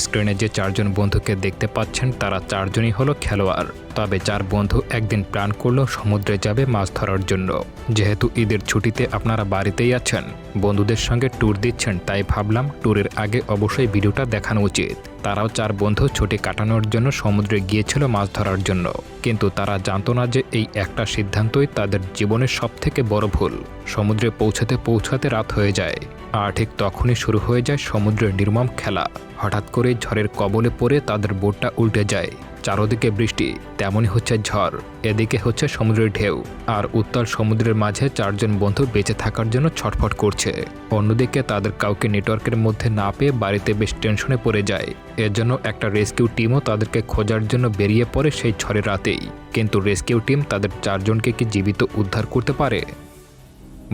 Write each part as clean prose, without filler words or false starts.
স্ক্রিনে যে 4 জন বন্ধুকে দেখতে পাচ্ছেন তারা 4 জনই হলো খেলোয়াড়। তবে 4 বন্ধু একদিন প্ল্যান করলো সমুদ্রে যাবে মাছ ধরার জন্য। যেহেতু ঈদের ছুটিতে আপনারা বাড়িতেই আছেন, বন্ধুদের সঙ্গে ট্যুর দিচ্ছেন, তাই ভাবলাম ট্যুরের আগে অবশ্যই ভিডিওটা দেখানো উচিত। তারাও 4 বন্ধু ছুটি কাটানোর জন্য সমুদ্রে গিয়েছিল মাছ ধরার জন্য, কিন্তু তারা জানতো না যে এই একটা সিদ্ধান্তই তাদের জীবনের সবথেকে বড় ভুল। সমুদ্রে পৌঁছাতে পৌঁছাতে রাত হয়ে যায়, আর ঠিক তখনই শুরু হয়ে যায় সমুদ্রের নির্মম খেলা। হঠাৎ করেই ঝড়ের কবলে পড়ে তাদের বোটটা উল্টে যায়। চারদিকে বৃষ্টি, তেমনই হচ্ছে ঝড়, এদিকে হচ্ছে সমুদ্রের ঢেউ, আর উত্তাল সমুদ্রের মাঝে 4 জন বন্ধু বেঁচে থাকার জন্য ছটফট করছে। অন্যদিকে তাদের কাউকে নেটওয়ার্কের মধ্যে না পেয়ে বাড়িতে বেশ টেনশনে পড়ে যায়। এর জন্য একটা রেস্কিউ টিমও তাদেরকে খোঁজার জন্য বেরিয়ে পড়ে সেই ঝড়ের রাতেই। কিন্তু রেস্কিউ টিম তাদের 4 জনকে কি জীবিত উদ্ধার করতে পারে?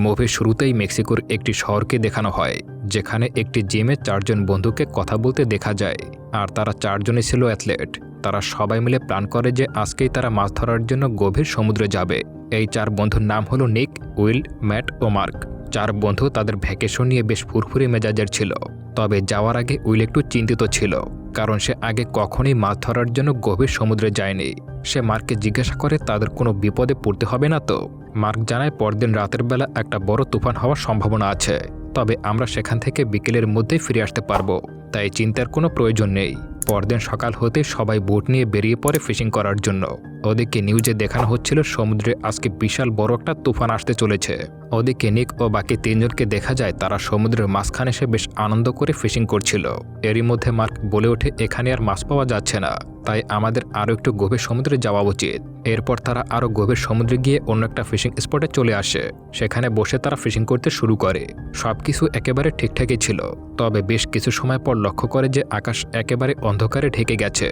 মুভির শুরুতেই মেক্সিকোর একটি শহরকে দেখানো হয়, যেখানে একটি জিমে 4 জন বন্ধুকে কথা বলতে দেখা যায়। আর তারা 4 জনই ছিল অ্যাথলেট। তারা সবাই মিলে প্ল্যান করে যে আজকেই তারা মাছ ধরার জন্য গভীর সমুদ্রে যাবে। এই 4 বন্ধুর নাম হলো নিক, উইল, ম্যাট ও মার্ক। 4 বন্ধু তাদের ভ্যাকেশন নিয়ে বেশ ফুরফুরে মেজাজের ছিল। তবে যাওয়ার আগে উইল একটু চিন্তিত ছিল, কারণ সে আগে কখনোই মাছ ধরার জন্য গভীর সমুদ্রে যায়নি। সে মার্ককে জিজ্ঞাসা করে তাদের কোনো বিপদে পড়তে হবে না তো। মার্ক জানায় পরদিন রাতের বেলা একটা বড় তুফান হওয়ার সম্ভাবনা আছে, তবে আমরা সেখান থেকে বিকেলের মধ্যেই ফিরে আসতে পারবো, তাই চিন্তার কোনো প্রয়োজন নেই। পরদিন সকাল হতে সবাই বোট নিয়ে বেরিয়ে পড়ে ফিশিং করার জন্য। ওদিকে নিউজে দেখানো হচ্ছিল সমুদ্রে আজকে বিশাল বড় একটা তুফান আসতে চলেছে। ওদিকে নিক ও বাকি 3 জনকে দেখা যায় তারা সমুদ্রের মাঝখানে এসে বেশ আনন্দ করে ফিশিং করছিল। এরই মধ্যে মার্ক বলে ওঠে, এখানে আর মাছ পাওয়া যাচ্ছে না, তাই আমাদের আরও একটু গভীর সমুদ্রে যাওয়া উচিত। এরপর তারা আরও গভীর সমুদ্রে গিয়ে অন্য একটা ফিশিং স্পটে চলে আসে। সেখানে বসে তারা ফিশিং করতে শুরু করে। সবকিছু একেবারে ঠিকঠাকই ছিল, তবে বেশ কিছু সময় পর লক্ষ্য করে যে আকাশ একেবারে অন্ধকারে ঢেকে গেছে।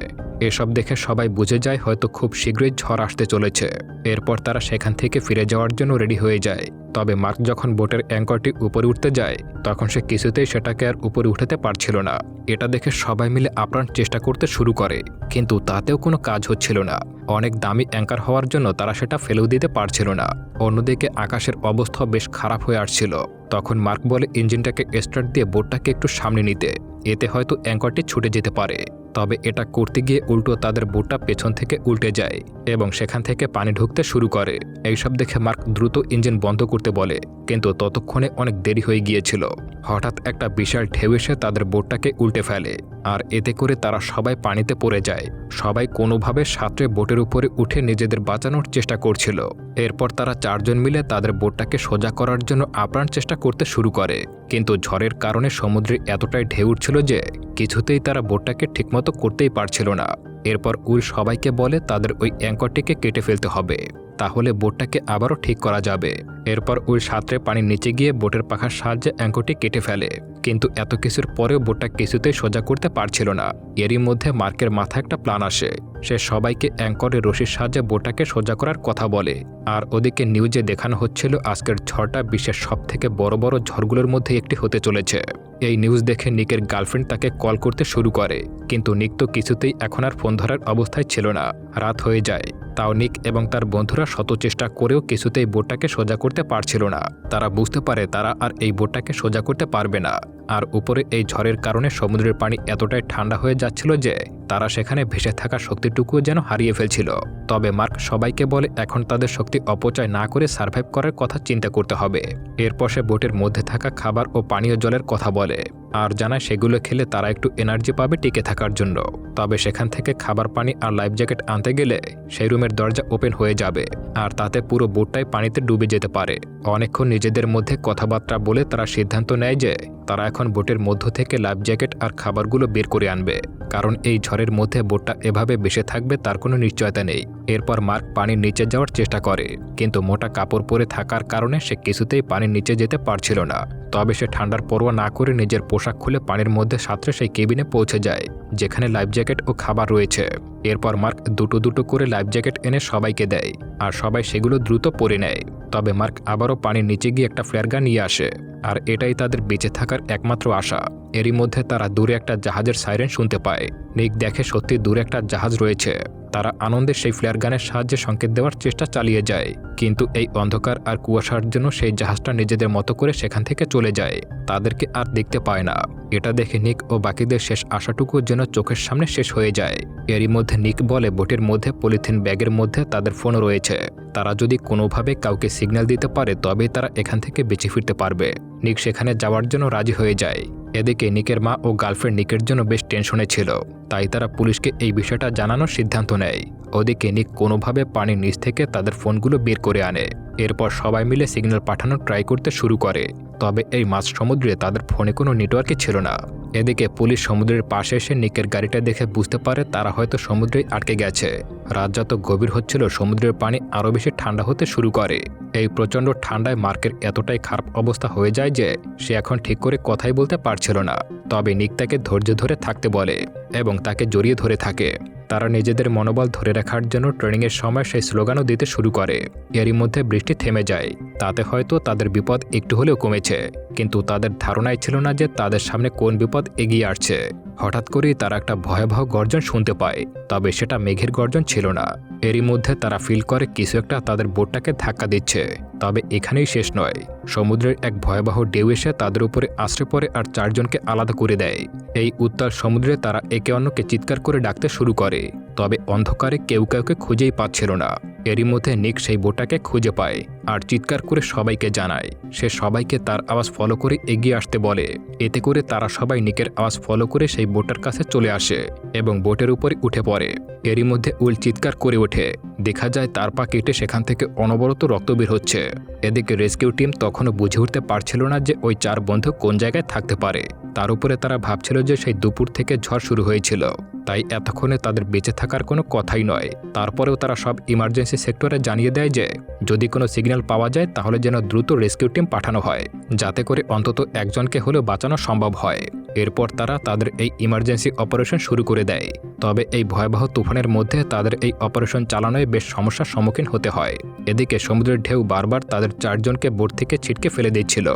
এসব দেখে সবাই বুঝে যায় হয়তো খুব শীঘ্রই ঝড় আসতে চলেছে। এরপর তারা সেখান থেকে ফিরে যাওয়ার জন্য রেডি হয়ে যায়। তবে মার্ক যখন বোটের অ্যাঙ্করটি উপরে উঠতে যায়, তখন সে কিছুতেই সেটাকে আর উপরে উঠাতে পারছিল না। এটা দেখে সবাই মিলে আপ্রাণ চেষ্টা করতে শুরু করে, কিন্তু তাতেও কোনো কাজ হচ্ছিল না। অনেক দামি অ্যাঙ্কার হওয়ার জন্য তারা সেটা ফেলেও দিতে পারছিল না। অন্যদিকে আকাশের অবস্থা বেশ খারাপ হয়ে আসছিল। তখন মার্ক বলে ইঞ্জিনটাকে স্টার্ট দিয়ে বোটটাকে একটু সামনে নিতে, এতে হয়তো অ্যাঙ্করটি ছুটে যেতে পারে। তবে এটা করতে গিয়ে উল্টো তাদের বোটটা পেছন থেকে উল্টে যায় এবং সেখান থেকে পানি ঢুকতে শুরু করে। এইসব দেখে মার্ক দ্রুত ইঞ্জিন বন্ধ করতে বলে, কিন্তু ততক্ষণে অনেক দেরি হয়ে গিয়েছিল। হঠাৎ একটা বিশাল ঢেউ এসে তাদের বোটটাকে উল্টে ফেলে, আর এতে করে তারা সবাই পানিতে পড়ে যায়। সবাই কোনোভাবে সাঁতরে বোটের উপরে উঠে নিজেদের বাঁচানোর চেষ্টা করছিল। এরপর তারা 4 জন মিলে তাদের বোটটাকে সোজা করার জন্য আপ্রাণ চেষ্টা করতে শুরু করে, কিন্তু ঝড়ের কারণে সমুদ্রে এতটাই ঢেউ উঠছিল যে কিছুতেই তারা বোটটাকে ঠিকমতো করতেই পারছিল না। এরপর উইল সবাইকে বলে তাদের ওই অ্যাঙ্করটিকে কেটে ফেলতে হবে, তাহলে বোটটাকে আবারও ঠিক করা যাবে। এরপর উইল সাঁতরে পানির নিচে গিয়ে বোটের পাখার সাহায্যে অ্যাঙ্করটি কেটে ফেলে, কিন্তু এত কিছুর পরেও বোটটা কিছুতেই সোজা করতে পারছিল না। এরই মধ্যে মার্কের মাথায় একটা প্ল্যান আসে। সে সবাইকে অ্যাঙ্করের রশির সাহায্যে বোটটাকে সোজা করার কথা বলে। আর ওদিকে নিউজে দেখানো হচ্ছিল আজকের ঝড়টা বিশ্বের সবথেকে বড় বড় ঝড়গুলোর মধ্যে একটি হতে চলেছে। এই নিউজ দেখে নিকের গার্লফ্রেন্ড তাকে কল করতে শুরু করে, কিন্তু নিক তো কিছুতেই এখন আর ফোন ধরার অবস্থায় ছিল না। রাত হয়ে যায়, তাও নিক এবং তার বন্ধুরা শত চেষ্টা করেও কিছুতেই বোটটাকে সোজা করতে পারছিল না। তারা বুঝতে পারে তারা আর এই বোটটাকে সোজা করতে পারবে না। আর উপরে এই ঝড়ের কারণে সমুদ্রের পানি এতটাই ঠান্ডা হয়ে যাচ্ছিল যে তারা সেখানে ভেসে থাকা শক্তিটুকুও যেন হারিয়ে ফেলছিল। তবে মার্ক সবাইকে বলে এখন তাদের শক্তি অপচয় না করে সার্ভাইভ করার কথা চিন্তা করতে হবে। এরপর সে বোটের মধ্যে থাকা খাবার ও পানীয় জলের কথা বলে, আর জানায় সেগুলো খেলে তারা একটু এনার্জি পাবে টিকে থাকার জন্য। তবে সেখান থেকে খাবার, পানি আর লাইফ জ্যাকেট আনতে গেলে সেই রুমের দরজা ওপেন হয়ে যাবে, আর তাতে পুরো বোটটাই পানিতে ডুবে যেতে পারে। অনেকক্ষণ নিজেদের মধ্যে কথাবার্তা বলে তারা সিদ্ধান্ত নেয় যে তারা এখন বোটের মধ্য থেকে লাইফ জ্যাকেট আর খাবারগুলো বের করে আনবে, কারণ এই ঝড়ের মধ্যে বোটটা এভাবে বেঁচে থাকবে তার কোনো নিশ্চয়তা নেই। এরপর মার্ক পানির নিচে যাওয়ার চেষ্টা করে, কিন্তু মোটা কাপড় পরে থাকার কারণে সে কিছুতেই পানির নিচে যেতে পারছিল না। তবে সে ঠান্ডার পরোয়া না করে নিজের পোশাক খুলে পানির মধ্যে সাঁতরে সেই কেবিনে পৌঁছে যায়, যেখানে লাইফ জ্যাকেট ও খাবার রয়েছে। এরপর মার্ক দুটো দুটো করে লাইফ জ্যাকেট এনে সবাইকে দেয়, আর সবাই সেগুলো দ্রুত পরে নেয়। তবে মার্ক আবারও পানির নিচে গিয়ে একটা ফ্লেয়ার গান নিয়ে আসে, আর এটাই তাদের বেঁচে থাকার একমাত্র আশা। এরই মধ্যে তারা দূরে একটা জাহাজের সাইরেন শুনতে পায়। নিক দেখে সত্যি দূরে একটা জাহাজ রয়েছে। তারা আনন্দে সেই ফ্লেয়ার গানের সাহায্যে সংকেত দেওয়ার চেষ্টা চালিয়ে যায়, কিন্তু এই অন্ধকার আর কুয়াশার জন্য সেই জাহাজটা নিজেদের মতো করে সেখান থেকে চলে যায়, তাদেরকে আর দেখতে পায় না। এটা দেখে নিক ও বাকিদের শেষ আশাটুকু যেন চোখের সামনে শেষ হয়ে যায়। এরই মধ্যে নিক বলে বোটের মধ্যে পলিথিন ব্যাগের মধ্যে তাদের ফোনও রয়েছে, তারা যদি কোনোভাবে কাউকে সিগন্যাল দিতে পারে তবেই তারা এখান থেকে বেঁচে ফিরতে পারবে। নিক সেখানে যাওয়ার জন্য রাজি হয়ে যায়। এদিকে নিকের মা ও গার্লফ্রেন্ড নিকের জন্য বেশ টেনশনে ছিল, তাই তারা পুলিশকে এই বিষয়টা জানানোর সিদ্ধান্ত নেয়। ওদিকে নিক কোনোভাবে পানির নিচ থেকে তাদের ফোনগুলো বের করে আনে। এরপর সবাই মিলে সিগন্যাল পাঠানোর ট্রাই করতে শুরু করে, তবে এই মাঝ সমুদ্রে তাদের ফোনে কোনো নেটওয়ার্কই ছিল না। এদিকে পুলিশ সমুদ্রের পাশে এসে নিকের গাড়িটা দেখে বুঝতে পারে তারা হয়তো সমুদ্রেই আটকে গেছে। রাত যত গভীর হচ্ছিল সমুদ্রের পানি আরও বেশি ঠান্ডা হতে শুরু করে। এই প্রচণ্ড ঠান্ডায় মার্কের এতটাই খারাপ অবস্থা হয়ে যায় যে সে এখন ঠিক করে কথাই বলতে পারছিল না। তবে নিক তাকে ধৈর্য ধরে থাকতে বলে এবং তাকে জড়িয়ে ধরে থাকে। তারা নিজেদের মনোবল ধরে রাখার জন্য ট্রেনিংয়ের সময় সেই স্লোগানও দিতে শুরু করে। এরই মধ্যে বৃষ্টি থেমে যায়, তাতে হয়তো তাদের বিপদ একটু হলেও কমেছে, কিন্তু তাদের ধারণাই ছিল না যে তাদের সামনে কোন বিপদ এগিয়ে আসছে। হঠাৎ করেই তারা একটা ভয়াবহ গর্জন শুনতে পায়, তবে সেটা মেঘের গর্জন ছিল না। এরই মধ্যে তারা ফিল করে কিছু একটা তাদের বোটটাকে ধাক্কা দিচ্ছে। তবে এখানেই শেষ নয়, সমুদ্রের এক ভয়াবহ ঢেউ এসে তাদের উপরে আশ্রে পড়ে আর চারজনকে আলাদা করে দেয়। এই উত্তাল সমুদ্রে তারা একে অন্যকে চিৎকার করে ডাকতে শুরু করে, তবে অন্ধকারে কেউ কাউকে খুঁজেই পাচ্ছিল না। এরই মধ্যে নিক সেই বোটটাকে খুঁজে পায় আর চিৎকার করে সবাইকে জানায়। সে সবাইকে তার আওয়াজ ফলো করে এগিয়ে আসতে বলে। এতে করে তারা সবাই নিকের আওয়াজ ফলো করে সেই বোটটার কাছে চলে আসে এবং বোটের উপরে উঠে পড়ে। এরই মধ্যে উইল চিৎকার করে ওঠে। দেখা যায় তার পা কেটে সেখান থেকে অনবরত রক্ত বের হচ্ছে। এদিকে রেস্কিউ টিম তখনও বুঝে উঠতে পারছিল না যে ওই চার বন্ধু কোন জায়গায় থাকতে পারে। তার উপরে তারা ভাবছিল যে সেই দুপুর থেকে ঝড় শুরু হয়েছিল, তাই এতক্ষণে তাদের বেঁচে থাকার কোনো কথাই নয়। তারপরেও তারা সব ইমার্জেন্সি সেক্টরে জানিয়ে দেয় যে যদি কোনো সিগন্যাল পাওয়া যায় তাহলে যেন দ্রুত রেস্কিউ টিম পাঠানো হয়, যাতে করে অন্তত একজনকে হলেও বাঁচানো সম্ভব হয়। এরপর তারা তাদের এই ইমার্জেন্সি অপারেশন শুরু করে দেয়। তবে এই ভয়াবহ তুফানের মধ্যে তাদের এই অপারেশন চালানোয় বেশ সমস্যার সম্মুখীন হতে হয়। এদিকে সমুদ্রের ঢেউ বারবার তাদের চারজনকে বোট থেকে ছিটকে ফেলে দিচ্ছিল,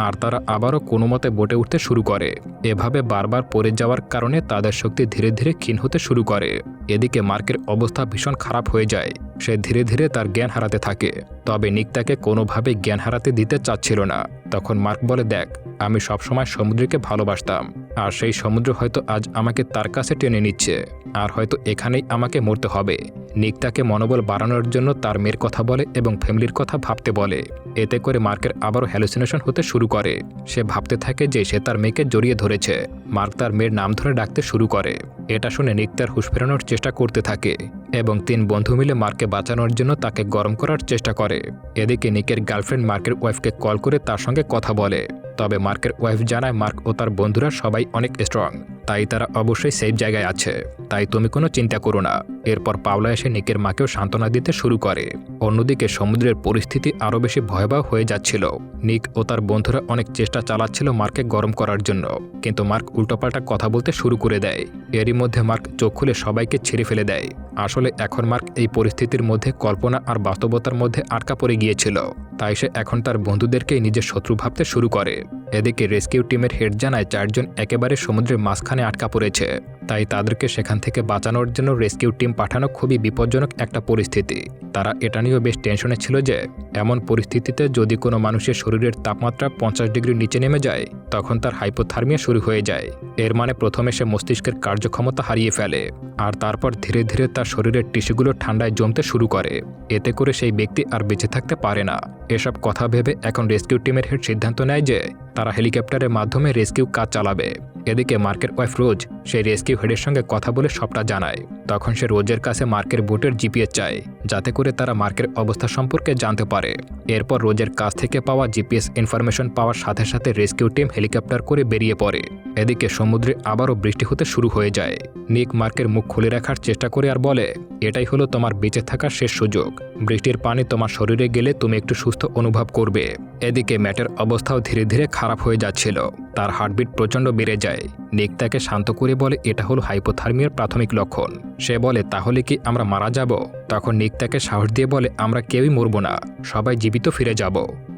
আর তারা আবারও কোনো মতে বোটে উঠতে শুরু করে। এভাবে বারবার পড়ে যাওয়ার কারণে তাদের শক্তি ধীরে ধীরে ক্ষীণ হতে শুরু করে। এদিকে মার্কের অবস্থা ভীষণ খারাপ হয়ে যায়, সে ধীরে ধীরে তার জ্ঞান হারাতে থাকে। তবে নিক তাকে কোনোভাবেই জ্ঞান হারাতে দিতে চাচ্ছিল না। তখন মার্ক বলে, দেখ, আমি সবসময় সমুদ্রকে ভালোবাসতাম, আর সেই সমুদ্র হয়তো আজ আমাকে তার কাছে টেনে নিচ্ছে, আর হয়তো এখানেই আমাকে মরতে হবে। নিক তাকে মনোবল বাড়ানোর জন্য তার মেয়ের কথা বলে এবং ফ্যামিলির কথা ভাবতে বলে। এতে করে মার্কের আবারও হ্যালুসিনেশন হতে শুরু করে। সে ভাবতে থাকে যে সে তার মেয়েকে জড়িয়ে ধরেছে। মার্ক তার মেয়ের নাম ধরে ডাকতে শুরু করে। এটা শুনে নিক তার হুঁশ ফেরানোর চেষ্টা করতে থাকে এবং তিন বন্ধু মিলে মার্ককে বাঁচানোর জন্য তাকে গরম করার চেষ্টা করে। এদিকে নিকের গার্লফ্রেন্ড মার্কের ওয়াইফকে কল করে তার সঙ্গে কথা বলে। তবে মার্কের ওয়াইফ জানায় মার্ক ও তার বন্ধুরা সবাই অনেক স্ট্রং, তাই তারা অবশ্যই সেফ জায়গায় আছে, তাই তুমি কোনো চিন্তা করো না। এরপর পাওলা এসে নিকের মাকেও সান্ত্বনা দিতে শুরু করে। অন্যদিকে সমুদ্রের পরিস্থিতি আরও বেশি ভয়াবহ হয়ে যাচ্ছিল। নিক ও তার বন্ধুরা অনেক চেষ্টা চালাচ্ছিল মার্ককে গরম করার জন্য, কিন্তু মার্ক উল্টোপাল্টা কথা বলতে শুরু করে দেয়। এরই মধ্যে মার্ক চোখ খুলে সবাইকে ছেড়ে ফেলে দেয়। আসলে এখন মার্ক এই পরিস্থিতির মধ্যে কল্পনা আর বাস্তবতার মধ্যে আটকা পড়ে গিয়েছিল, তাই সে এখন তার বন্ধুদেরকেই নিজের শত্রু ভাবতে শুরু করে। এদিকে রেস্কিউ টিমের হেড জানায় চারজন একেবারে সমুদ্রের মাঝখানে আটকা পড়েছে, তাই তাদেরকে সেখান থেকে বাঁচানোর জন্য রেস্কিউ টিম পাঠানো খুবই বিপজ্জনক একটা পরিস্থিতি। তারা এটা নিয়েও বেশ টেনশনে ছিল যে এমন পরিস্থিতিতে যদি কোনো মানুষের শরীরের তাপমাত্রা 50 ডিগ্রির নিচে নেমে যায় তখন তার হাইপোথার্মিয়া শুরু হয়ে যায়। এর মানে প্রথমে সে মস্তিষ্কের কার্যক্ষমতা হারিয়ে ফেলে, আর তারপর ধীরে ধীরে তার শরীরের টিস্যুগুলো ঠান্ডায় জমতে শুরু করে। এতে করে সেই ব্যক্তি আর বেঁচে থাকতে পারে না। এসব কথা ভেবে এখন রেস্কিউ টিমের হেড সিদ্ধান্ত নেয় যে তারা হেলিকপ্টারের মাধ্যমে রেস্কিউ কাজ চালাবে। এদিকে মার্কের ওয়াইফ রোজ সেই রেস্কিউ হেডের সঙ্গে কথা বলে সবটা জানায়। তখন সে রোজের কাছে মার্কের বোটের জিপিএস চায়, যাতে করে তারা মার্কের অবস্থা সম্পর্কে জানতে পারে। এরপর রোজের কাছ থেকে পাওয়া জিপিএস ইনফরমেশন পাওয়ার সাথে সাথে রেস্কিউ টিম হেলিকপ্টার করে বেরিয়ে পড়ে। এদিকে সমুদ্রে আবারও বৃষ্টি হতে শুরু হয়ে যায়। নিক মার্কের মুখ খুলে রাখার চেষ্টা করে আর বলে, এটাই হলো তোমার বেঁচে থাকার শেষ সুযোগ। বৃষ্টির পানি তোমার শরীরে গেলে তুমি একটু সুস্থ অনুভব করবে। এদিকে ম্যাটের অবস্থাও ধীরে ধীরে খারাপ হয়ে যাচ্ছিল, তার হার্টবিট প্রচণ্ড বেড়ে যায়। নিক তাকে শান্ত করে বলে এটা হলো হাইপোথার্মিয়ার প্রাথমিক লক্ষণ। সে বলে, তাহলে কি আমরা মারা যাব? তখন নিক তাকে সাহস দিয়ে বলে, আমরা কেউই মরব না, সবাই জীবিত ফিরে যাব।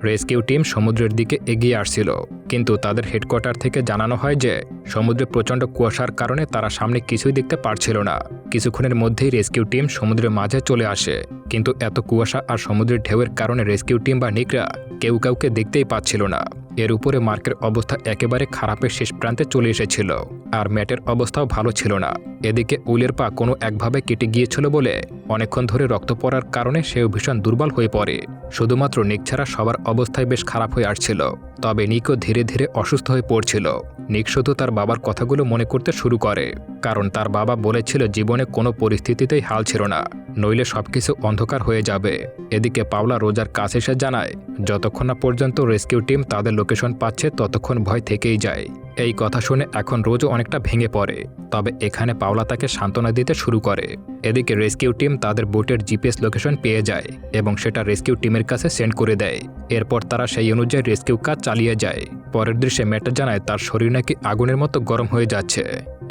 রেস্কিউ টিম সমুদ্রের দিকে এগিয়ে আসছিল। কিন্তু তাদের হেডকোয়ার্টার থেকে জানানো হয় যে সমুদ্রে প্রচণ্ড কুয়াশার কারণে তারা সামনে কিছুই দেখতে পারছিল না। কিছুক্ষণের মধ্যেই রেস্কিউ টিম সমুদ্রের মাঝে চলে আসে, কিন্তু এত কুয়াশা আর সমুদ্রের ঢেউয়ের কারণে রেস্কিউ টিম বা নিকরা কেউ কাউকে দেখতেই পাচ্ছিল না। এর উপরে মার্কের অবস্থা একেবারে খারাপের শেষ প্রান্তে চলে এসেছিল, আর ম্যাটের অবস্থাও ভালো ছিল না। এদিকে উইলের পা কোনো একভাবে কেটে গিয়েছিল বলে অনেকক্ষণ ধরে রক্ত পড়ার কারণে সেও ভীষণ দুর্বল হয়ে পড়ে। শুধুমাত্র নিক ছাড়া সবার অবস্থায় বেশ খারাপ হয়ে আসছিল, তবে নিকও ধীরে ধীরে অসুস্থ হয়ে পড়ছিল। নিক শুধু তার বাবার কথাগুলো মনে করতে শুরু করে, কারণ তার বাবা বলেছিল জীবনে কোনো পরিস্থিতিতেই হাল ছিল না, নইলে সবকিছু অন্ধকার হয়ে যাবে। এদিকে পাওলা রোজার কাছে এসে জানায় যতক্ষণ না পর্যন্ত রেস্কিউ টিম তাদের লোকেশন পাচ্ছে ততক্ষণ ভয় থেকেই যায়। এই কথা শুনে এখন রোজও অনেকটা ভেঙে পড়ে, তবে এখানে পাওলা তাকে সান্ত্বনা দিতে শুরু করে। এদিকে রেস্কিউ টিম তাদের বোটের জিপিএস লোকেশন পেয়ে যায় এবং সেটা রেস্কিউ টিমের কাছে সেন্ড করে দেয়। এরপর তারা সেই অনুযায়ী রেস্কিউ কাজ চালিয়ে যায়। পরের দৃশ্যে ম্যাট জানায় তার শরীর নাকি আগুনের মতো গরম হয়ে যাচ্ছে।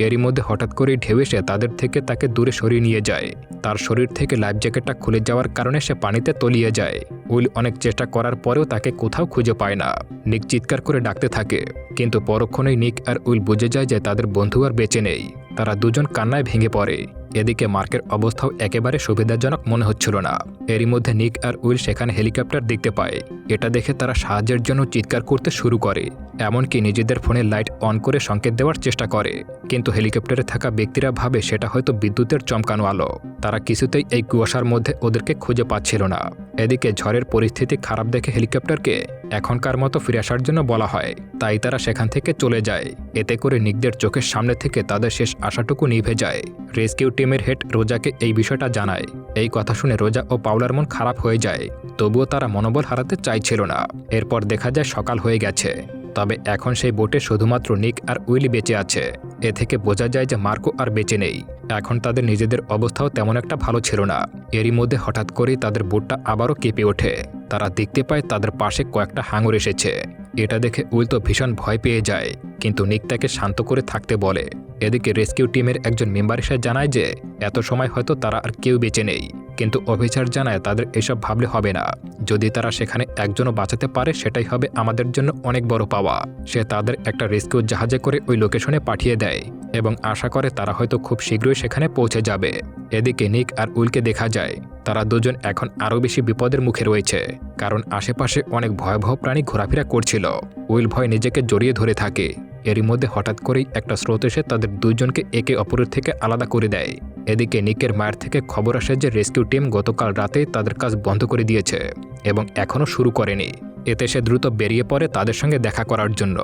এরই মধ্যে হঠাৎ করেই ঢেউ এসে তাদের থেকে তাকে দূরে সরিয়ে নিয়ে যায়। তার শরীর থেকে লাইফ জ্যাকেটটা খুলে যাওয়ার কারণে সে পানিতে তলিয়ে যায়। উইল অনেক চেষ্টা করার পরেও তাকে কোথাও খুঁজে পায় না। নিক চিৎকার করে ডাকতে থাকে, কিন্তু পরক্ষণেই নিক আর উইল বুঝে যায় যে তাদের বন্ধু আর বেঁচে নেই। তারা দুজন কান্নায় ভেঙে পড়ে। এদিকে মার্কের অবস্থাও একেবারে সুবিধাজনক মনে হচ্ছিল না। এরই মধ্যে নিক আর উইল সেখানে হেলিকপ্টার দেখতে পায়। এটা দেখে তারা সাহায্যের জন্য চিৎকার করতে শুরু করে, এমনকি নিজেদের ফোনে লাইট অন করে সংকেত দেওয়ার চেষ্টা করে, কিন্তু হেলিকপ্টারে থাকা ব্যক্তিরা ভাবে সেটা হয়তো বিদ্যুতের চমকানো আলো। তারা কিছুতেই এই কুয়াশার মধ্যে ওদেরকে খুঁজে পাচ্ছিল না। এদিকে ঝড়ের পরিস্থিতি খারাপ দেখে হেলিকপ্টারকে এখনকার মতো ফিরে আসার জন্য বলা হয়, তাই তারা সেখান থেকে চলে যায়। এতে করে নিকদের চোখের সামনে থেকে তাদের শেষ আশাটুকু নিভে যায়। রেস্কিউ টিমের হেড রোজাকে এই বিষয়টা জানায়। এই কথা শুনে রোজা ও পাওলার মন খারাপ হয়ে যায়, তবুও তারা মনোবল হারাতে চাইছিল না। এরপর দেখা যায় সকাল হয়ে গেছে, তবে এখন সেই বোটে শুধুমাত্র নিক আর উইলি বেঁচে আছে। এ থেকে বোঝা যায় যে মার্কো আর বেঁচে নেই। এখন তাদের নিজেদের অবস্থাও তেমন একটা ভালো ছিল না। এরই মধ্যে হঠাৎ করেই তাদের বোটটা আবারও কেঁপে ওঠে। তারা দেখতে পায় তাদের পাশে কয়েকটা হাঙর এসেছে। এটা দেখে উইল তো ভীষণ ভয় পেয়ে যায়, কিন্তু নিক তাকে শান্ত করে থাকতে বলে। এদিকে রেস্কিউ টিমের একজন মেম্বার এসে জানায় যে এত সময় হয়তো তারা আর কেউ বেঁচে নেই, কিন্তু অফিসার জানায় তাদের এসব ভাবলে হবে না। যদি তারা সেখানে একজনও বাঁচাতে পারে সেটাই হবে আমাদের জন্য অনেক বড় পাওয়া। সে তাদের একটা রেস্কিউ জাহাজে করে ওই লোকেশনে পাঠিয়ে দেয় এবং আশা করে তারা হয়তো খুব শীঘ্রই সেখানে পৌঁছে যাবে। এদিকে নিক আর উইলকে দেখা যায় তারা দুজন এখন আরও বেশি বিপদের মুখে রয়েছে, কারণ আশেপাশে অনেক ভয়াবহ প্রাণী ঘোরাফেরা করছিল। উইল ভয় নিজেকে জড়িয়ে ধরে থাকে। এরই মধ্যে হঠাৎ করেই একটা স্রোত এসে তাদের দুইজনকে একে অপরের থেকে আলাদা করে দেয়। এদিকে নিকের মায়ের থেকে খবর আসে যে রেস্কিউ টিম গতকাল রাতে তাদের কাজ বন্ধ করে দিয়েছে এবং এখনও শুরু করেনি। এতে সে দ্রুত বেরিয়ে পড়ে তাদের সঙ্গে দেখা করার জন্য।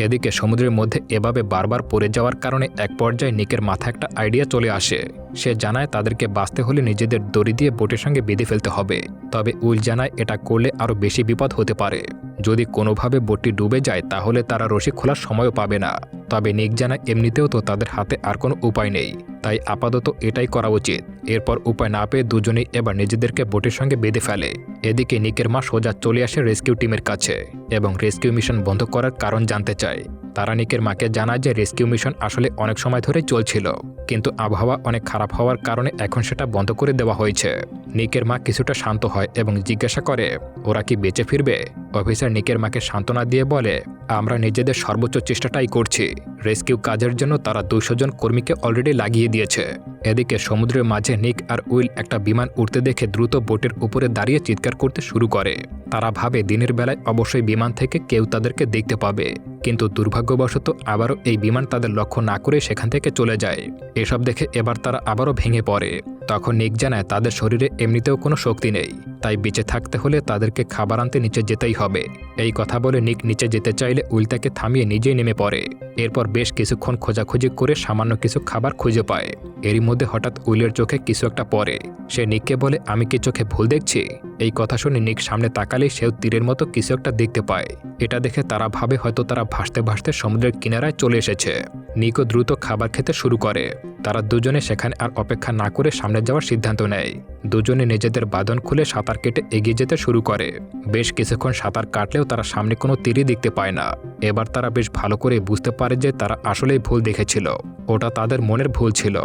এদিকে সমুদ্রের মধ্যে এভাবে বারবার পড়ে যাওয়ার কারণে এক পর্যায়ে নিকের মাথায় একটা আইডিয়া চলে আসে। সে জানায় তাদেরকে বাঁচতে হলে নিজেদের দড়ি দিয়ে বোটের সঙ্গে বেঁধে ফেলতে হবে। তবে উইল জানায় এটা করলে আরও বেশি বিপদ হতে পারে। যদি কোনোভাবে বোটটি ডুবে যায় তাহলে তারা রশি খোলার সময়ও পাবে না। তবে নিক জানায় এমনিতেও তো তাদের হাতে আর কোনো উপায় নেই, তাই আপাতত এটাই করা উচিত। এরপর উপায় না পেয়ে দুজনেই এবার নিজেদেরকে বোটের সঙ্গে বেঁধে ফেলে। এদিকে নিকের মা সোজা চলে আসে রেস্কিউ টিমের কাছে এবং রেস্কিউ মিশন বন্ধ করার কারণ জানতে চায়। তারা নিকের মাকে জানায় যে রেস্কিউ মিশন আসলে অনেক সময় ধরেই চলছিল, কিন্তু আবহাওয়া অনেক খারাপ হওয়ার কারণে এখন সেটা বন্ধ করে দেওয়া হয়েছে। নিকের মা কিছুটা শান্ত হয় এবং জিজ্ঞাসা করে ওরা কি বেঁচে ফিরবে। অফিসার নিকের মাকে সান্ত্বনা দিয়ে বলে আমরা নিজেদের সর্বোচ্চ চেষ্টাটাই করছি। রেস্কিউ কাজের জন্য তারা 200 জন কর্মীকে অলরেডি লাগিয়ে দিয়েছে। এদিকে সমুদ্রের মাঝে নিক আর উইল একটা বিমান উঠতে দেখে দ্রুত বোটের উপরে দাঁড়িয়ে চিৎকার করতে শুরু করে। তারা ভাবে দিনের বেলায় অবশ্যই বিমান থেকে কেউ তাদেরকে দেখতে পাবে, কিন্তু দুর্ভাগ্যবশত আবারও এই বিমান তাদের লক্ষ্য না করে সেখান থেকে চলে যায়। এসব দেখে এবার তারা আবারও ভেঙে পড়ে। তখন নিক জানায় তাদের শরীরে এমনিতেও কোনো শক্তি নেই, তাই বেঁচে থাকতে হলে তাদেরকে খাবার আনতে নিচে যেতেই হবে। এই কথা বলে নিক নিচে যেতে চাইলে উইল তাকে থামিয়ে নিজেই নেমে পড়ে। এরপর বেশ কিছুক্ষণ খোঁজাখুঁজি করে সামান্য কিছু খাবার খুঁজে পায়। এরই মধ্যে হঠাৎ উইলের চোখে কিছু একটা পড়ে। সে নিককে বলে আমি কি চোখে ভুল দেখছি। এই কথা শুনে নিক সামনে তাকালেই সেও তীরের মতো কিছু একটা দেখতে পায়। এটা দেখে তারা ভাবে হয়তো তারা ভাসতে ভাসতে সমুদ্রের কিনারায় চলে এসেছে। নিকও দ্রুত খাবার খেতে শুরু করে। তারা দুজনে সেখানে আর অপেক্ষা না করে সামনে যাওয়ার সিদ্ধান্ত নেয়। দুজনে নিজেদের বাঁধন খুলে সাঁতার কেটে এগিয়ে যেতে শুরু করে। বেশ কিছুক্ষণ সাঁতার কাটলেও তারা সামনে কোনো তীরই দেখতে পায় না। এবার তারা বেশ ভালো করে বুঝতে পারে যে তারা আসলেই ভুল দেখেছিল। ওটা তাদের মনের ভুল ছিল।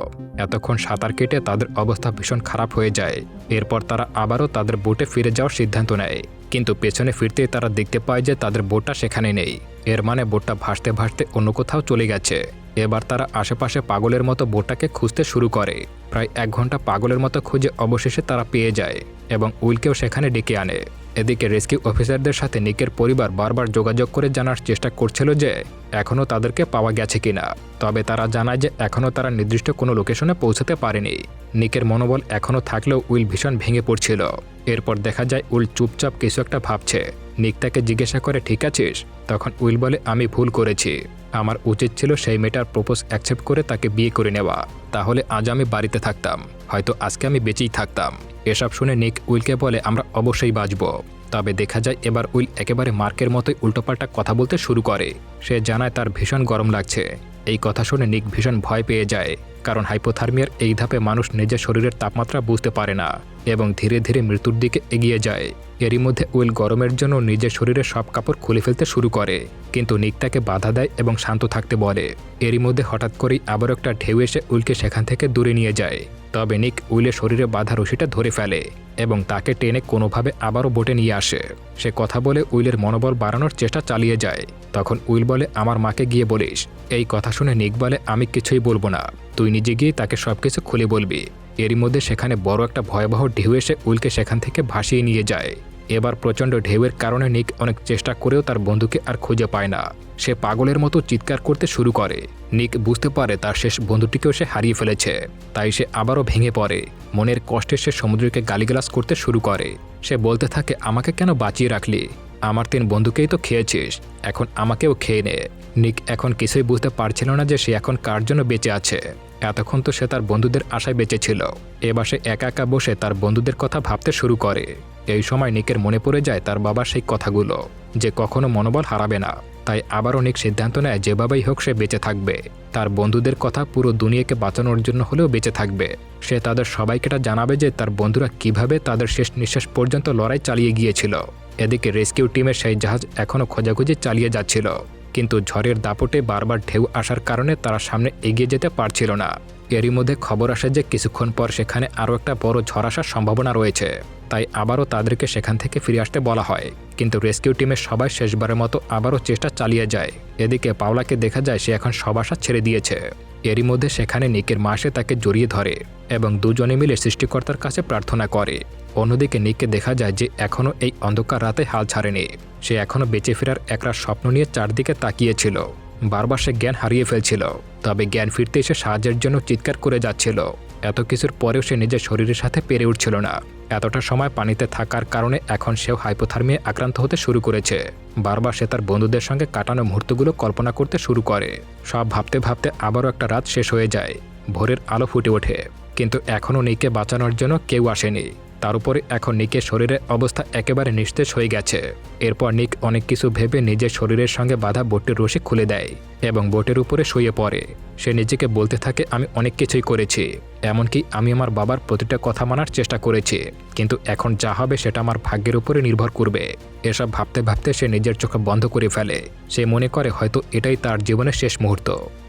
এতক্ষণ সাঁতার কেটে তাদের অবস্থা ভীষণ খারাপ হয়ে যায়। এরপর তারা আবারও তাদের বোটে ফিরে যাওয়ার সিদ্ধান্ত নেয়, কিন্তু পেছনে ফিরতেই তারা দেখতে পায় যে তাদের বোটটা সেখানে নেই। এর মানে বোটটা ভাসতে ভাসতে অন্য কোথাও চলে গেছে। এবার তারা আশেপাশে পাগলের মতো বোটটাকে খুঁজতে শুরু করে। প্রায় 1 ঘন্টা পাগলের মতো খুঁজে অবশেষে তারা পেয়ে যায় এবং উইলকেও সেখানে ডেকে আনে। এদিকে রেস্কিউ অফিসারদের সাথে নিকের পরিবার বারবার যোগাযোগ করে জানার চেষ্টা করছিল যে এখনও তাদেরকে পাওয়া গেছে কিনা, তবে তারা জানায় যে এখনও তারা নির্দিষ্ট কোনো লোকেশনে পৌঁছাতে পারেনি। নিকের মনোবল এখনও থাকলেও উইল ভীষণ ভেঙে পড়ছিল। এরপর দেখা যায় উইল চুপচাপ কিছু একটা ভাবছে। নিক তাকে জিজ্ঞাসা করে, ঠিক আছিস? তখন উইল বলে, আমি ভুল করেছি। আমার উচিত ছিল সেই মেয়েটার প্রপোজ অ্যাকসেপ্ট করে তাকে বিয়ে করে নেওয়া, তাহলে আজ আমি বাড়িতে থাকতাম, হয়তো আজকে আমি বেঁচেই থাকতাম। এসব শুনে নিক উইলকে বলে, আমরা অবশ্যই বাঁচব। তবে দেখা যায় এবার উইল একেবারে মার্কের মতোই উল্টোপাল্টা কথা বলতে শুরু করে। সে জানায় তার ভীষণ গরম লাগছে। এই কথা শুনে নিক ভীষণ ভয় পেয়ে যায়, কারণ হাইপোথার্মিয়ার এই ধাপে মানুষ নিজের শরীরের তাপমাত্রা বুঝতে পারে না এবং ধীরে ধীরে মৃত্যুর দিকে এগিয়ে যায়। এরই মধ্যে উইল গরমের জন্য নিজের শরীরের সব কাপড় খুলে ফেলতে শুরু করে, কিন্তু নিক তাকে বাধা দেয় এবং শান্ত থাকতে বলে। এরই মধ্যে হঠাৎ করেই আবার একটা ঢেউ এসে উইলকে সেখান থেকে দূরে নিয়ে যায়। তবে নিক উইলের শরীরে বাঁধা রশিটা ধরে ফেলে এবং তাকে টেনে কোনোভাবে আবারও বোটে নিয়ে আসে। সে কথা বলে উইলের মনোবল বাড়ানোর চেষ্টা চালিয়ে যায়। তখন উইল বলে, আমার মাকে গিয়ে বলিস। এই কথা শুনে নিক বলে, আমি কিছুই বলবো না, তুই নিজে গিয়ে তাকে সবকিছু খুলে বলবি। এরই মধ্যে সেখানে বড় একটা ভয়াবহ ঢেউ এসে উইলকে সেখান থেকে ভাসিয়ে নিয়ে যায়। এবার প্রচণ্ড ঢেউয়ের কারণে নিক অনেক চেষ্টা করেও তার বন্ধুকে আর খুঁজে পায় না। সে পাগলের মতো চিৎকার করতে শুরু করে। নিক বুঝতে পারে তার শেষ বন্ধুটিকেও সে হারিয়ে ফেলেছে, তাই সে আবারও ভেঙে পড়ে। মনের কষ্টে সে সমুদ্রকে গালিগালাজ করতে শুরু করে। সে বলতে থাকে, আমাকে কেন বাঁচিয়ে রাখলি? আমার 3 বন্ধুকেই তো খেয়েছিস, এখন আমাকেও খেয়ে নে। নিক এখন কিছুই বুঝতে পারছিল না যে সে এখন কার জন্য বেঁচে আছে। এতক্ষণ তো সে তার বন্ধুদের আশায় বেঁচে ছিল, এবার সে একা একা বসে তার বন্ধুদের কথা ভাবতে শুরু করে। এই সময় নিকের মনে পড়ে যায় তার বাবার সেই কথাগুলো, যে কখনো মনোবল হারাবে না। তাই আবারও নিক সিদ্ধান্ত নেয় যেভাবেই হোক সে বেঁচে থাকবে। তার বন্ধুদের কথা পুরো দুনিয়াকে বাঁচানোর জন্য হলেও বেঁচে থাকবে। সে তাদের সবাইকে জানাবে যে তার বন্ধুরা কিভাবে তাদের শেষ নিঃশ্বাস পর্যন্ত লড়াই চালিয়ে গিয়েছিল। এদিকে রেস্কিউ টিমের সেই জাহাজ এখনও খোঁজাখুঁজি চালিয়ে যাচ্ছিল, কিন্তু ঝড়ের দাপটে বারবার ঢেউ আসার কারণে তারা সামনে এগিয়ে যেতে পারছিল না। এরই মধ্যে খবর আসে যে কিছুক্ষণ পর সেখানে আরও একটা বড় ঝড় আসার সম্ভাবনা রয়েছে, তাই আবারও তাদেরকে সেখান থেকে ফিরে আসতে বলা হয়। কিন্তু রেস্কিউ টিমের সবাই শেষবারের মতো আবারও চেষ্টা চালিয়ে যায়। এদিকে পাওলাকে দেখা যায় সে এখন সব আশা ছেড়ে দিয়েছে। এরই মধ্যে সেখানে নিকের মা এসে তাকে জড়িয়ে ধরে এবং দুজনে মিলে সৃষ্টিকর্তার কাছে প্রার্থনা করে। অন্যদিকে নিককে দেখা যায় যে এখনও এই অন্ধকার রাতে হাল ছাড়েনি। সে এখনও বেঁচে ফেরার একরাশ স্বপ্ন নিয়ে চারদিকে তাকিয়েছিল। বারবার সে জ্ঞান হারিয়ে ফেলছিল, তবে জ্ঞান ফিরতে এসে সাহায্যের জন্য চিৎকার করে যাচ্ছিল। এত কিছুর পরেও সে নিজের শরীরের সাথে পেরে উঠছিল না। এতটা সময় পানিতে থাকার কারণে এখন সেও হাইপোথার্মিয়া আক্রান্ত হতে শুরু করেছে। বারবার সে তার বন্ধুদের সঙ্গে কাটানো মুহূর্তগুলো কল্পনা করতে শুরু করে। সব ভাবতে ভাবতে আবারও একটা রাত শেষ হয়ে যায়। ভোরের আলো ফুটে ওঠে, কিন্তু এখনও নিককে বাঁচানোর জন্য কেউ আসেনি। তার উপরে এখন নিকের শরীরের অবস্থা একেবারে নিস্তেজ হয়ে গেছে। এরপর নিক অনেক কিছু ভেবে নিজের শরীরের সঙ্গে বাঁধা বোটের রশি খুলে দেয় এবং বোটের উপরে শুয়ে পড়ে। সে নিজেকে বলতে থাকে, আমি অনেক কিছুই করেছি, এমনকি আমি আমার বাবার প্রতিটা কথা মানার চেষ্টা করেছি, কিন্তু এখন যা হবে সেটা আমার ভাগ্যের উপরে নির্ভর করবে। এসব ভাবতে ভাবতে সে নিজের চোখ বন্ধ করে ফেলে। সে মনে করে হয়তো এটাই তার জীবনের শেষ মুহূর্ত।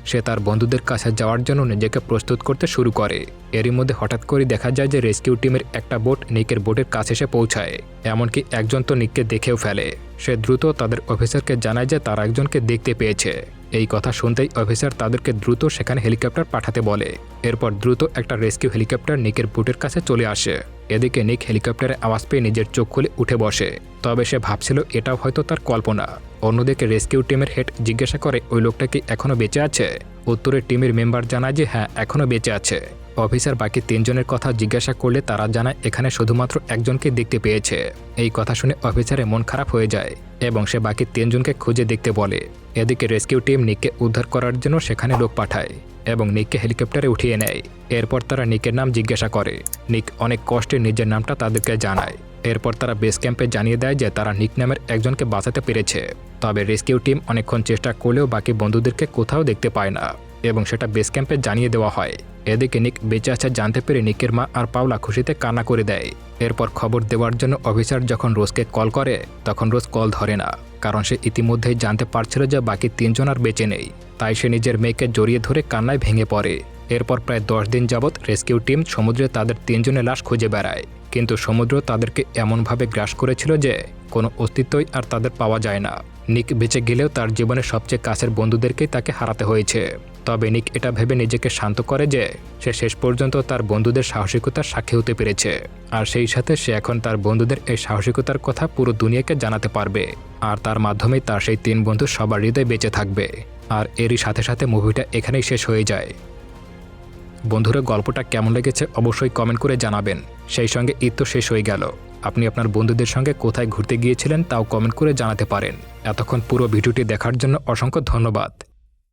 সে তার বন্ধুদের কাছে যাওয়ার জন্য নিজেকে প্রস্তুত করতে শুরু করে। এরই মধ্যে হঠাৎ করে দেখা যায় যে রেস্কিউ টিমের একটা বোট নিকের বোটের কাছে এসে পৌঁছায়। এমনকি একজন তো নিককে দেখেও ফেলে। সে দ্রুত তাদের অফিসারকে জানায় যে তারা একজনকে দেখতে পেয়েছে। এই কথা শুনতেই অফিসার তাদেরকে দ্রুত সেখানে হেলিকপ্টার পাঠাতে বলে। এরপর দ্রুত একটা রেস্কিউ হেলিকপ্টার নিকের বোটের কাছে চলে আসে। এদিকে নিক হেলিকপ্টারে আওয়াজ পেয়ে নিজের চোখ খুলে উঠে বসে, তবে সে ভাবছিল এটাও হয়তো তার কল্পনা। অন্যদিকে রেস্কিউ টিমের হেড জিজ্ঞাসা করে, ওই লোকটা কি এখনও বেঁচে আছে? উত্তরে টিমের মেম্বার জানায় যে হ্যাঁ, এখনও বেঁচে আছে। অফিসার বাকি 3 জনের কথা জিজ্ঞাসা করলে তারা জানায় এখানে শুধুমাত্র একজনকে দেখতে পেয়েছে। এই কথা শুনে অফিসারের মন খারাপ হয়ে যায় এবং সে বাকি 3 জনকে খুঁজে দেখতে বলে। এদিকে রেস্কিউ টিম নিককে উদ্ধার করার জন্য সেখানে লোক পাঠায় এবং নিককে হেলিকপ্টারে উঠিয়ে নেয়। এরপর তারা নিকের নাম জিজ্ঞাসা করে। নিক অনেক কষ্টে নিজের নামটা তাদেরকে জানায়। এরপর তারা বেস ক্যাম্পে জানিয়ে দেয় যে তারা নিক নামের একজনকে বাঁচাতে পেরেছে। তবে রেস্কিউ টিম অনেকক্ষণ চেষ্টা করলেও বাকি বন্ধুদেরকে কোথাও দেখতে পায় না এবং সেটা বেস ক্যাম্পে জানিয়ে দেওয়া হয়। এদিকে নিক বেঁচে আছে জানতে পেরে নিকের মা আর পাওলা খুশিতে কান্না করে দেয়। এরপর খবর দেওয়ার জন্য অফিসার যখন রোজকে কল করে তখন রোজ কল ধরে না, কারণ সে ইতিমধ্যেই জানতে পারছিল যে বাকি 3 জন আর বেঁচে নেই। তাই সে নিজের মেয়েকে জড়িয়ে ধরে কান্নায় ভেঙে পড়ে এরপর প্রায় 10 দিন যাবৎ রেস্কিউ টিম সমুদ্রে তাদের 3 জনের লাশ খুঁজে বেড়ায়, কিন্তু সমুদ্র তাদেরকে এমনভাবে গ্রাস করেছিল যে কোনো অস্তিত্বই আর তাদের পাওয়া যায় না। নিক বেঁচে গেলেও তার জীবনের সবচেয়ে কাছের বন্ধুদেরকেই তাকে হারাতে হয়েছে। তবে নিক এটা ভেবে নিজেকে শান্ত করে যে সে শেষ পর্যন্ত তার বন্ধুদের সাহসিকতার সাক্ষী হতে পেরেছে, আর সেই সাথে সে এখন তার বন্ধুদের এই সাহসিকতার কথা পুরো দুনিয়াকে জানাতে পারবে, আর তার মাধ্যমেই তার সেই 3 বন্ধু সবার হৃদয়ে বেঁচে থাকবে। আর এরই সাথে সাথে মুভিটা এখানেই শেষ হয়ে যায়। বন্ধুরা, গল্পটা কেমন লেগেছে অবশ্যই কমেন্ট করে জানাবেন। সেই সঙ্গে ঈদ তো শেষ হয়ে গেল, আপনি আপনার বন্ধুদের সঙ্গে কোথায় ঘুরতে গিয়েছিলেন তাও কমেন্ট করে জানাতে পারেন। এতক্ষণ পুরো ভিডিওটি দেখার জন্য অসংখ্য ধন্যবাদ।